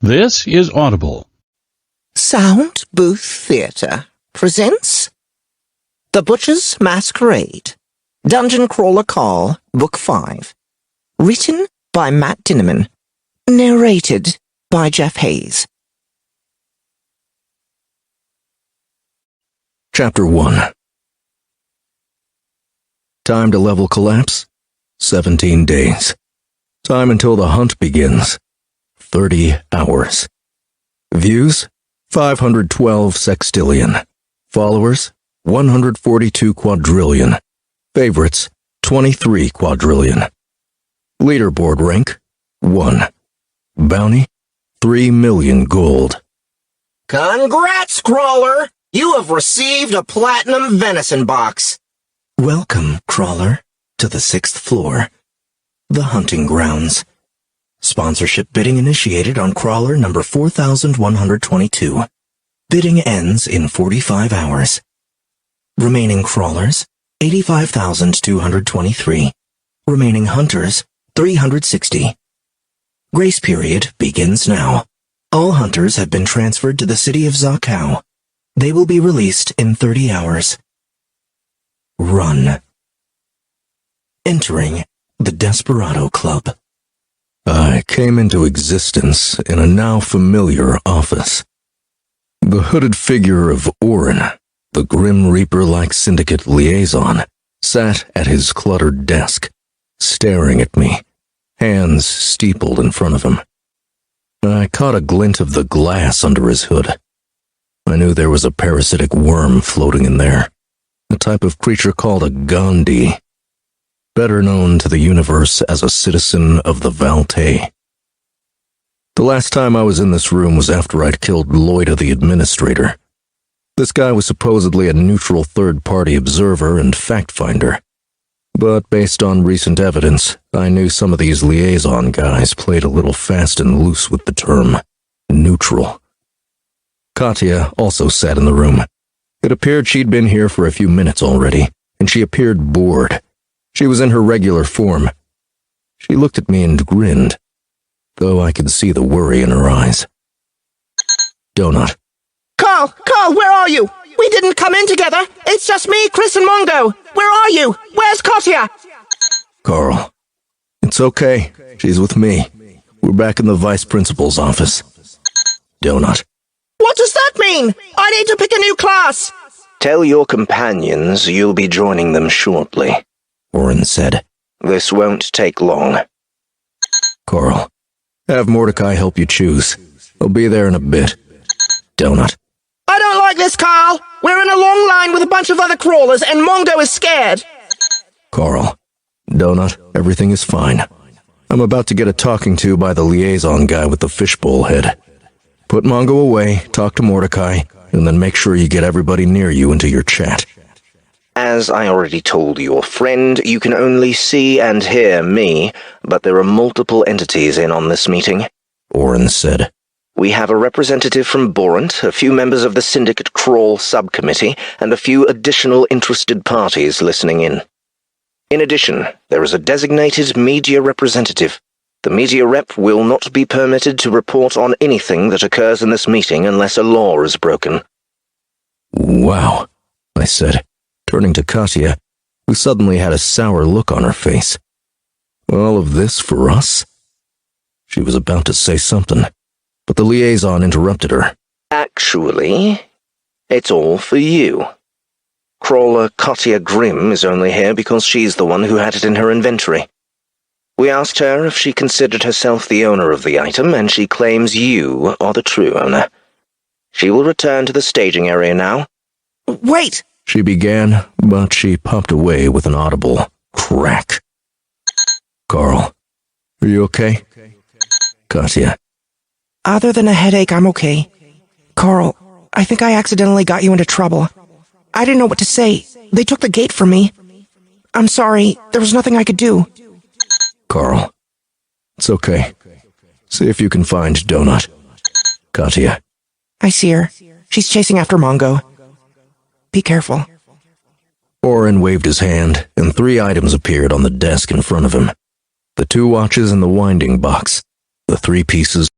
This is Audible. Sound Booth Theatre presents The Butcher's Masquerade, Dungeon Crawler Call, Book 5. Written by Matt Dinneman. Narrated by Jeff Hayes. Chapter 1. Time to level collapse? 17 days. Time until the hunt begins? 30 hours. Views? 512 sextillion. Followers? 142 quadrillion. Favorites? 23 quadrillion. Leaderboard rank? 1. Bounty? 3 million gold. Congrats, Crawler! You have received a platinum venison box. Welcome, Crawler, to the 6th floor. The hunting grounds. Sponsorship bidding initiated on Crawler number 4122. Bidding ends in 45 hours. Remaining crawlers, 85,223. Remaining hunters, 360. Grace period begins now. All hunters have been transferred to the city of Zakau. They will be released in 30 hours. Run. Entering the Desperado Club. I came into existence in a now familiar office. The hooded figure of Orin, the Grim Reaper-like syndicate liaison, sat at his cluttered desk, staring at me, hands steepled in front of him. I caught a glint of the glass under his hood. I knew there was a parasitic worm floating in there, a type of creature called a Gandhi, better known to the universe as a citizen of the Valtae. The last time I was in this room was after I'd killed Loida the Administrator. This guy was supposedly a neutral third-party observer and fact-finder, but based on recent evidence, I knew some of these liaison guys played a little fast and loose with the term neutral. Katya also sat in the room. It appeared she'd been here for a few minutes already, and she appeared bored. She was in her regular form. She looked at me and grinned, though I could see the worry in her eyes. Donut. Carl, where are you? We didn't come in together. It's just me, Chris, and Mongo. Where are you? Where's Katya? Carl. It's okay. She's with me. We're back in the vice principal's office. Donut. What does that mean? I need to pick a new class. Tell your companions you'll be joining them shortly, Orin said. This won't take long. Carl. Have Mordecai help you choose. I'll be there in a bit. Donut. I don't like this, Carl. We're in a long line with a bunch of other crawlers, and Mongo is scared. Carl. Donut, everything is fine. I'm about to get a talking to by the liaison guy with the fishbowl head. Put Mongo away, talk to Mordecai, and then make sure you get everybody near you into your chat. As I already told your friend, you can only see and hear me, but there are multiple entities in on this meeting, Orin said. We have a representative from Borant, a few members of the Syndicate Crawl subcommittee, and a few additional interested parties listening in. In addition, there is a designated media representative. The media rep will not be permitted to report on anything that occurs in this meeting unless a law is broken. Wow, I said, turning to Katya, who suddenly had a sour look on her face. All of this for us? She was about to say something, but the liaison interrupted her. Actually, it's all for you. Crawler Katya Grimm is only here because she's the one who had it in her inventory. We asked her if she considered herself the owner of the item, and she claims you are the true owner. She will return to the staging area now. Wait! She began, but she popped away with an audible crack. Carl, are you okay? Katya. Other than a headache, I'm okay. Carl, I think I accidentally got you into trouble. I didn't know what to say. They took the gate from me. I'm sorry. There was nothing I could do. Carl. It's okay. See if you can find Donut. Katya. I see her. She's chasing after Mongo. Be careful. Orin waved his hand, and 3 items appeared on the desk in front of him. The 2 watches and the winding box. The 3 pieces